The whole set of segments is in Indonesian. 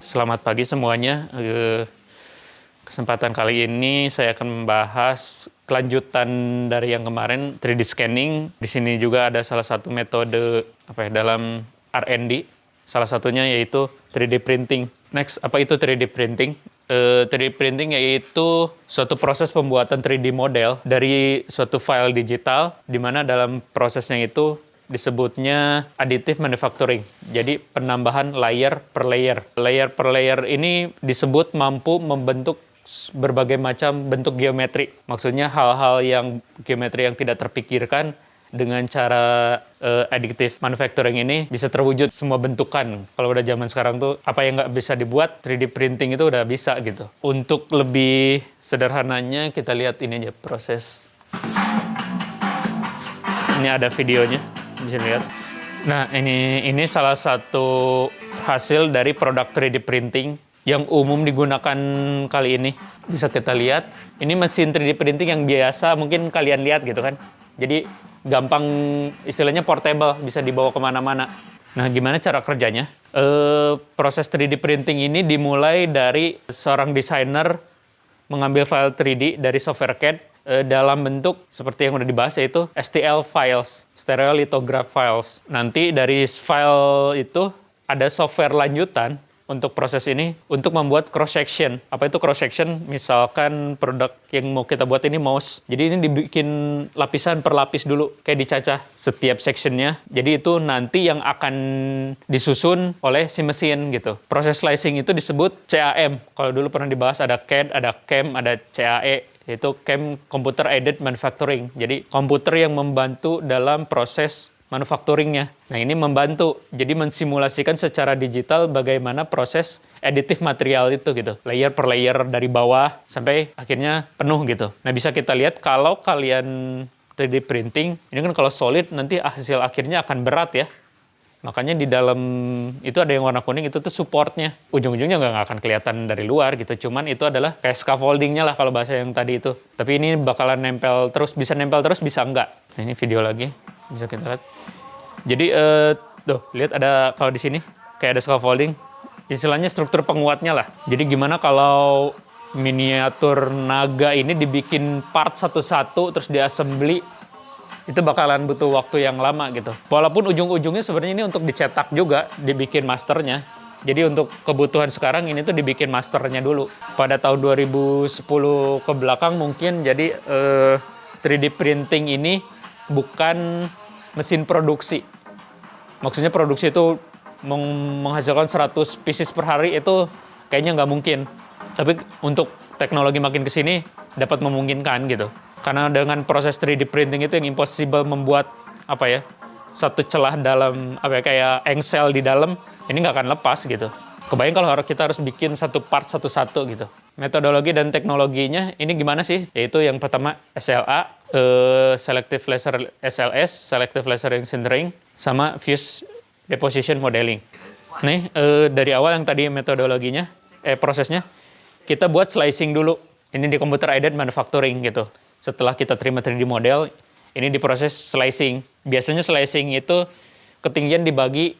Selamat pagi semuanya. Kesempatan kali ini saya akan membahas kelanjutan dari yang kemarin 3D scanning. Di sini juga ada salah satu metode dalam R&D. Salah satunya yaitu 3D printing. Next, apa itu 3D printing? 3D printing yaitu suatu proses pembuatan 3D model dari suatu file digital, di mana dalam prosesnya itu disebutnya additive manufacturing. Jadi penambahan layer per layer. Layer per layer ini disebut mampu membentuk berbagai macam bentuk geometri. Maksudnya hal-hal yang geometri yang tidak terpikirkan dengan cara additive manufacturing ini bisa terwujud semua bentukan. Kalau udah zaman sekarang tuh apa yang nggak bisa dibuat 3D printing itu udah bisa gitu. Untuk lebih sederhananya kita lihat ini aja proses. Ini ada videonya. Bisa lihat. Nah, ini salah satu hasil dari produk 3D printing yang umum digunakan kali ini. Bisa kita lihat, ini mesin 3D printing yang biasa mungkin kalian lihat gitu kan. Jadi gampang, istilahnya portable, bisa dibawa kemana-mana. Nah, gimana cara kerjanya? Proses 3D printing ini dimulai dari seorang desainer mengambil file 3D dari software CAD dalam bentuk seperti yang udah dibahas, yaitu STL files, stereolithograph files. Nanti dari file itu ada software lanjutan untuk proses ini untuk membuat cross section. Apa itu cross section? Misalkan produk yang mau kita buat ini mouse. Jadi ini dibikin lapisan per lapis dulu, kayak dicacah setiap sectionnya. Jadi itu nanti yang akan disusun oleh si mesin gitu. Proses slicing itu disebut CAM. Kalau dulu pernah dibahas ada CAD, ada CAM, ada CAE. Itu CAM, Computer Aided Manufacturing. Jadi komputer yang membantu dalam proses manufacturingnya. Nah, ini membantu. Jadi mensimulasikan secara digital bagaimana proses additive material itu gitu. Layer per layer dari bawah sampai akhirnya penuh gitu. Nah, bisa kita lihat kalau kalian 3D printing, ini kan kalau solid nanti hasil akhirnya akan berat ya. Makanya di dalam itu ada yang warna kuning, itu tuh supportnya. Ujung-ujungnya nggak akan kelihatan dari luar gitu. Cuman itu adalah kayak scaffoldingnya lah kalau bahasa yang tadi itu. Tapi ini bakalan nempel terus, bisa nempel terus, bisa enggak. Nah, ini video lagi, bisa kita lihat. Jadi, tuh, lihat ada kalau di sini, kayak ada scaffolding. Istilahnya struktur penguatnya lah. Jadi gimana kalau miniatur naga ini dibikin part satu-satu, terus diassembly, itu bakalan butuh waktu yang lama gitu. Walaupun ujung-ujungnya sebenarnya ini untuk dicetak juga, dibikin masternya. Jadi untuk kebutuhan sekarang ini tuh dibikin masternya dulu. Pada tahun 2010 ke belakang mungkin, jadi 3D printing ini bukan mesin produksi. Maksudnya produksi itu menghasilkan 100 pieces per hari itu kayaknya nggak mungkin. Tapi untuk teknologi makin kesini dapat memungkinkan gitu. Karena dengan proses 3D printing itu yang impossible membuat satu celah dalam kayak engsel di dalam, ini nggak akan lepas gitu. Kebayang kalau kita harus bikin satu part satu-satu gitu. Metodologi dan teknologinya ini gimana sih? Yaitu yang pertama SLA, Selective Laser SLS, Selective Laser Sintering, sama Fuse Deposition Modeling. Nih, dari awal yang tadi metodologinya, prosesnya, kita buat slicing dulu. Ini di Computer Aided Manufacturing gitu. Setelah kita terima 3D model, ini diproses slicing. Biasanya slicing itu ketinggian dibagi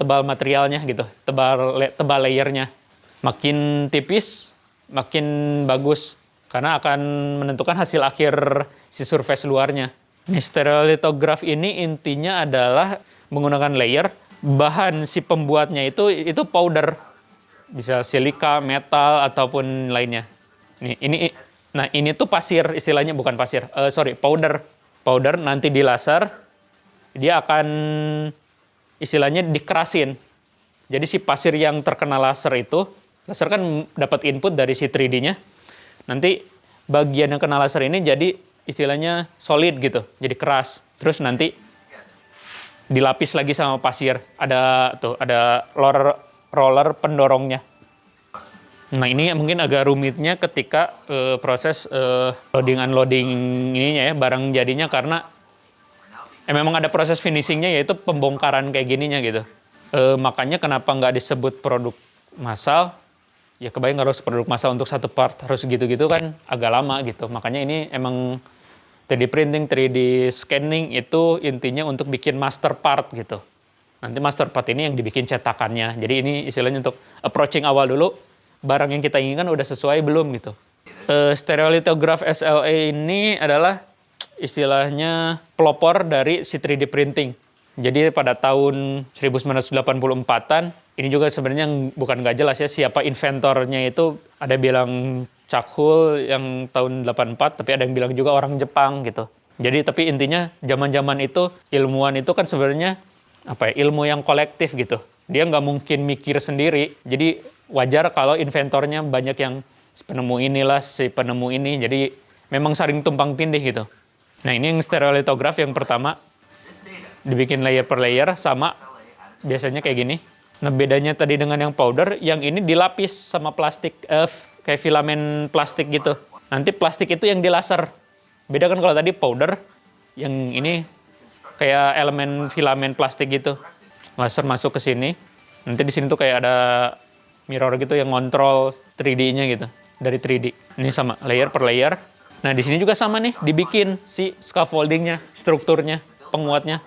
tebal materialnya gitu, tebal layernya. Makin tipis, makin bagus, karena akan menentukan hasil akhir si surface luarnya. Nih, stereolithograph ini intinya adalah menggunakan layer, bahan si pembuatnya itu powder. Bisa silika, metal, ataupun lainnya. Nah, ini tuh pasir, istilahnya bukan pasir, powder. Powder nanti di laser, dia akan istilahnya dikerasin. Jadi si pasir yang terkena laser itu, laser kan dapat input dari si 3D-nya. Nanti bagian yang kena laser ini jadi istilahnya solid gitu, jadi keras. Terus nanti dilapis lagi sama pasir. Ada roller pendorongnya. Nah, ini mungkin agak rumitnya ketika proses loading-unloading ininya ya, barang jadinya, karena memang ada proses finishingnya, yaitu pembongkaran kayak gininya gitu. Makanya kenapa nggak disebut produk massal, ya kebayang harus produk massal untuk satu part, harus gitu-gitu kan agak lama gitu. Makanya ini emang 3D printing, 3D scanning itu intinya untuk bikin master part gitu. Nanti master part ini yang dibikin cetakannya. Jadi ini istilahnya untuk approaching awal dulu, barang yang kita inginkan udah sesuai belum gitu. Stereolithograph SLA ini adalah istilahnya pelopor dari si 3D printing. Jadi pada tahun 1984-an, ini juga sebenarnya bukan nggak jelas ya siapa inventornya itu. Ada bilang Chuck Hull yang tahun 84, tapi ada yang bilang juga orang Jepang gitu. Jadi tapi intinya zaman-zaman itu ilmuwan itu kan sebenarnya ilmu yang kolektif gitu. Dia nggak mungkin mikir sendiri. Jadi wajar kalau inventornya banyak yang si penemu inilah, si penemu ini. Jadi memang saling tumpang tindih gitu. Nah ini yang stereolithograph yang pertama. Dibikin layer per layer sama biasanya kayak gini. Nah bedanya tadi dengan yang powder, yang ini dilapis sama plastik, kayak filamen plastik gitu. Nanti plastik itu yang dilaser. Beda kan kalau tadi powder, yang ini kayak elemen filamen plastik gitu. Laser masuk ke sini. Nanti di sini tuh kayak ada mirror gitu yang ngontrol 3D-nya gitu dari 3D. Ini sama layer per layer. Nah di sini juga sama nih, dibikin si scaffoldingnya, strukturnya, penguatnya.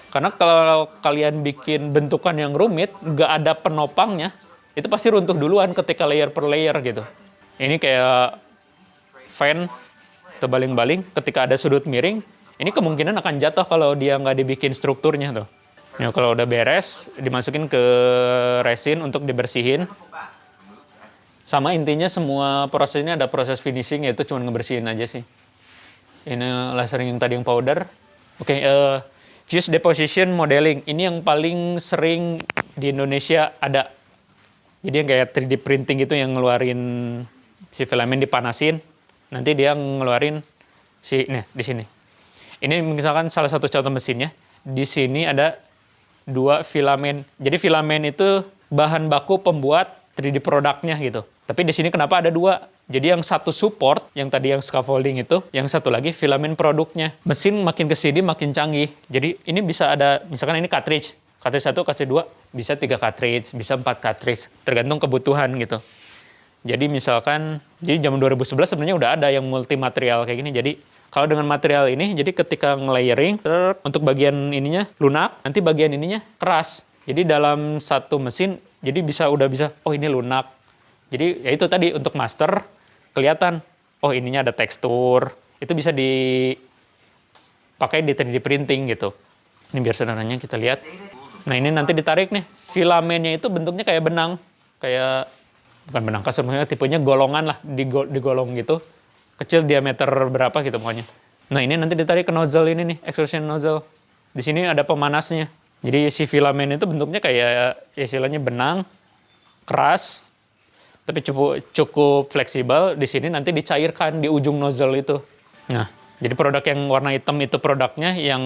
Karena kalau kalian bikin bentukan yang rumit, nggak ada penopangnya, itu pasti runtuh duluan ketika layer per layer gitu. Ini kayak fan atau baling-baling, ketika ada sudut miring, ini kemungkinan akan jatuh kalau dia nggak dibikin strukturnya tuh. Ya, kalau udah beres, dimasukin ke resin untuk dibersihin. Sama intinya semua prosesnya ada proses finishing, yaitu cuma ngebersihin aja sih. Ini lasering yang tadi yang powder. Oke, fuse deposition modeling, ini yang paling sering di Indonesia ada. Jadi yang kayak 3D printing gitu yang ngeluarin si filamen dipanasin, nanti dia ngeluarin di sini. Ini misalkan salah satu contoh mesinnya. Di sini ada 2 filamen. Jadi filamen itu bahan baku pembuat 3D produknya gitu. Tapi di sini kenapa ada 2? Jadi yang satu support, yang tadi yang scaffolding itu, yang satu lagi filamen produknya. Mesin makin kesini makin canggih. Jadi ini bisa ada, misalkan ini cartridge. Cartridge 1, cartridge 2, bisa 3 cartridge, bisa 4 cartridge. Tergantung kebutuhan gitu. Jadi misalkan, jadi zaman 2011 sebenarnya udah ada yang multi material kayak gini. Jadi kalau dengan material ini, jadi ketika nge-layering, untuk bagian ininya lunak, nanti bagian ininya keras. Jadi dalam satu mesin, jadi udah bisa, oh ini lunak. Jadi ya itu tadi untuk master kelihatan, oh ininya ada tekstur, itu bisa dipakai di 3D printing gitu. Ini biar sederhananya kita lihat. Nah ini nanti ditarik nih, filamennya itu bentuknya kayak benang, kayak bukan benang kasar, tipenya golongan lah, digolong gitu, kecil diameter berapa gitu pokoknya. Nah ini nanti ditarik ke nozzle ini nih, extrusion nozzle. Di sini ada pemanasnya. Jadi si filamen itu bentuknya kayak istilahnya benang, keras, tapi cukup fleksibel. Di sini nanti dicairkan di ujung nozzle itu. Nah, jadi produk yang warna hitam itu produknya, yang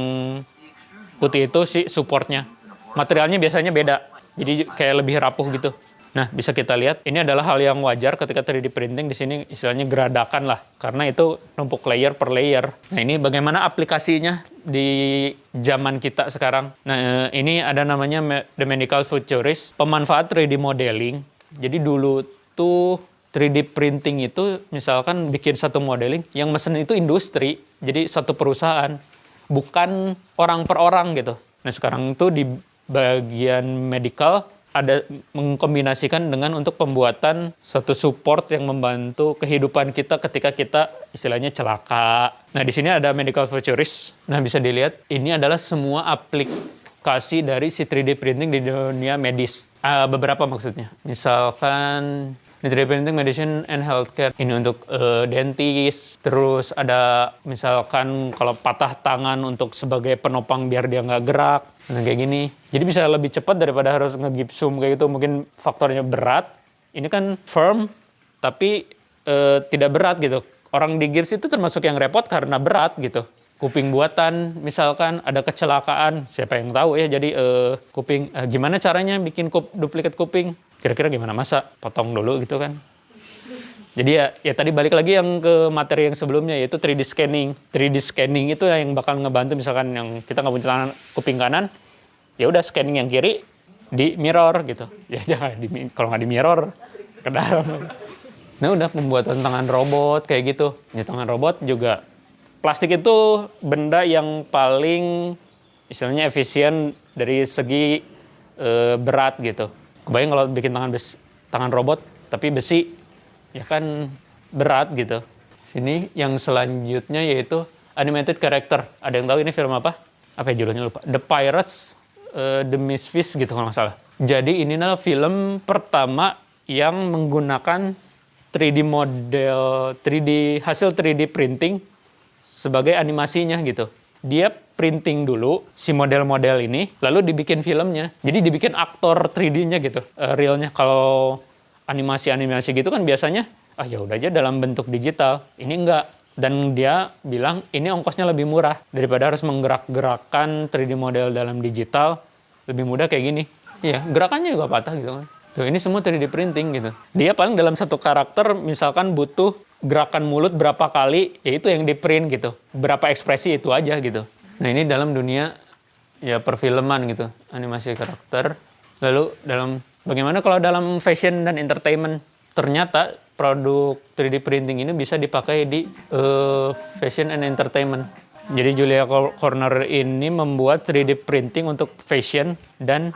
putih itu si supportnya. Materialnya biasanya beda, jadi kayak lebih rapuh gitu. Nah, bisa kita lihat, ini adalah hal yang wajar ketika 3D printing. Di sini istilahnya geradakan lah, karena itu numpuk layer per layer. Nah, ini bagaimana aplikasinya di zaman kita sekarang. Nah, ini ada namanya The Medical Futurist, pemanfaat 3D modeling. Jadi dulu tuh 3D printing itu misalkan bikin satu modeling, yang mesen itu industri, jadi satu perusahaan, bukan orang per orang gitu. Nah, sekarang tuh di bagian medical, ada mengkombinasikan dengan untuk pembuatan suatu support yang membantu kehidupan kita ketika kita istilahnya celaka. Nah, di sini ada medical futurist. Nah, bisa dilihat ini adalah semua aplikasi dari si 3D printing di dunia medis. Beberapa maksudnya. Misalkan 3D printing, medicine, and healthcare. Ini untuk dentist. Terus ada misalkan kalau patah tangan untuk sebagai penopang biar dia nggak gerak. Nah, kayak gini. Jadi bisa lebih cepat daripada harus nge-gipsum kayak gitu. Mungkin faktornya berat. Ini kan firm, tapi tidak berat gitu. Orang di gips itu termasuk yang repot karena berat gitu. Kuping buatan, misalkan ada kecelakaan. Siapa yang tahu ya, jadi kuping. Gimana caranya bikin duplikat kuping? Kira-kira gimana? Masa potong dulu gitu kan? Jadi ya tadi balik lagi yang ke materi yang sebelumnya, yaitu 3D scanning. 3D scanning itu yang bakal ngebantu misalkan yang kita nggak punya tangan kuping kanan, ya udah scanning yang kiri di mirror gitu. Ya jangan kalau nggak di mirror ke dalam. Nah udah pembuatan tangan robot kayak gitu. Ini tangan robot juga plastik itu benda yang paling istilahnya efisien dari segi berat gitu. Kebayang kalau bikin tangan robot tapi besi, ya kan berat gitu. Sini yang selanjutnya yaitu animated character. Ada yang tahu ini film apa? Apa ya judulnya lupa. The Pirates, The Misfits gitu kalau nggak salah. Jadi ini adalah film pertama yang menggunakan 3D model, hasil 3D printing sebagai animasinya gitu. Dia printing dulu si model-model ini, lalu dibikin filmnya. Jadi dibikin aktor 3D-nya gitu, realnya. Kalau animasi-animasi gitu kan biasanya, ya udah aja dalam bentuk digital. Ini enggak. Dan dia bilang ini ongkosnya lebih murah daripada harus menggerak-gerakkan 3D model dalam digital. Lebih mudah kayak gini. Iya, gerakannya juga patah gitu kan. Tuh, ini semua 3D printing gitu. Dia paling dalam satu karakter misalkan butuh gerakan mulut berapa kali, ya itu yang di print gitu. Berapa ekspresi itu aja gitu. Nah ini dalam dunia ya perfilman gitu, animasi karakter. Lalu bagaimana kalau dalam fashion dan entertainment? Ternyata produk 3D printing ini bisa dipakai di fashion and entertainment. Jadi Julia Corner ini membuat 3D printing untuk fashion dan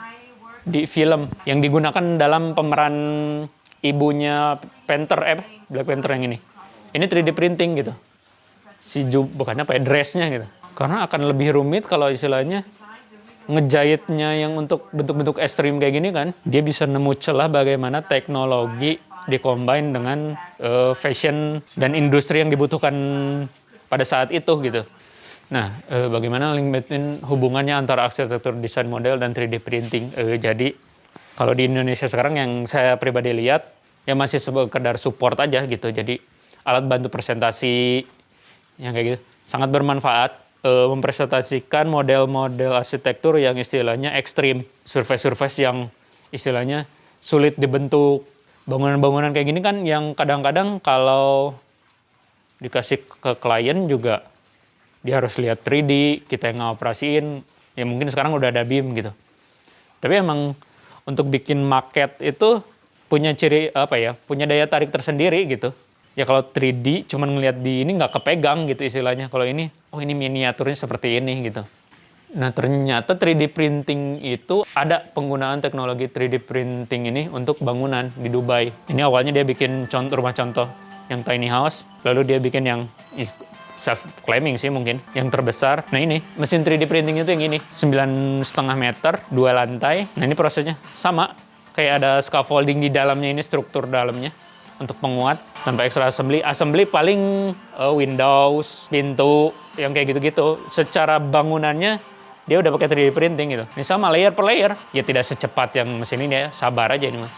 di film yang digunakan dalam pemeran ibunya Black Panther yang ini. Ini 3D printing gitu. Bukan apa ya, dressnya gitu. Karena akan lebih rumit kalau istilahnya ngejahitnya yang untuk bentuk-bentuk ekstrim kayak gini kan. Dia bisa nemu celah bagaimana teknologi dikombin dengan fashion dan industri yang dibutuhkan pada saat itu gitu. Nah, bagaimana limbitin hubungannya antara arsitektur, desain model, dan 3D printing. Jadi, kalau di Indonesia sekarang yang saya pribadi lihat, ya masih sekedar support aja gitu. Jadi, alat bantu presentasi, yang kayak gitu, sangat bermanfaat. Mempresentasikan model-model arsitektur yang istilahnya ekstrim. Surface-surface yang istilahnya sulit dibentuk. Bangunan-bangunan kayak gini kan yang kadang-kadang kalau dikasih ke klien juga, dia harus lihat 3D, kita yang ngoperasiin, ya mungkin sekarang udah ada BIM gitu. Tapi emang untuk bikin maket itu punya punya daya tarik tersendiri gitu. Ya kalau 3D cuman ngelihat di ini nggak kepegang gitu istilahnya. Kalau ini, ini miniaturnya seperti ini gitu. Nah ternyata 3D printing itu ada penggunaan teknologi 3D printing ini untuk bangunan di Dubai. Ini awalnya dia bikin rumah contoh yang tiny house, lalu dia bikin yang self-claiming sih mungkin, yang terbesar. Nah ini, mesin 3D printing itu yang ini, 9,5 meter, 2 lantai. Nah ini prosesnya sama, kayak ada scaffolding di dalamnya, ini struktur dalamnya untuk penguat, tanpa extra assembly. Assembly paling windows, pintu, yang kayak gitu-gitu. Secara bangunannya, dia udah pakai 3D printing gitu. Ini sama layer per layer, ya tidak secepat yang mesin ini ya, sabar aja ini mah.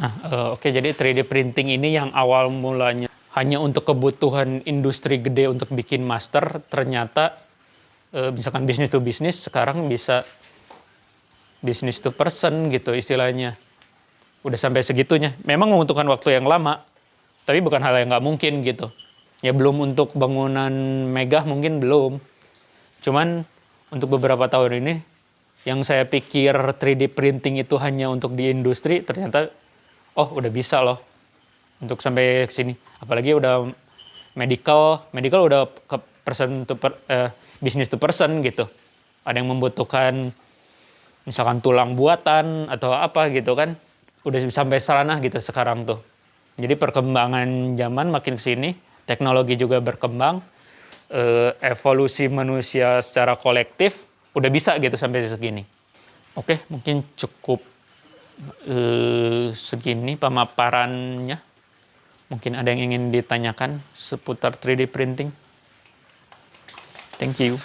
Nah, oke, jadi 3D printing ini yang awal mulanya hanya untuk kebutuhan industri gede untuk bikin master, ternyata misalkan bisnis to bisnis, sekarang bisa business to person gitu istilahnya. Udah sampai segitunya. Memang membutuhkan waktu yang lama, tapi bukan hal yang nggak mungkin gitu. Ya belum untuk bangunan megah mungkin belum. Cuman untuk beberapa tahun ini, yang saya pikir 3D printing itu hanya untuk di industri, ternyata udah bisa loh untuk sampai ke sini. Apalagi udah medical udah ke business to person gitu. Ada yang membutuhkan misalkan tulang buatan atau apa gitu kan. Udah sampai sana gitu sekarang tuh. Jadi perkembangan zaman makin ke sini, teknologi juga berkembang, evolusi manusia secara kolektif udah bisa gitu sampai segini. Oke, mungkin cukup segini pemaparannya. Mungkin ada yang ingin ditanyakan seputar 3D printing. Thank you.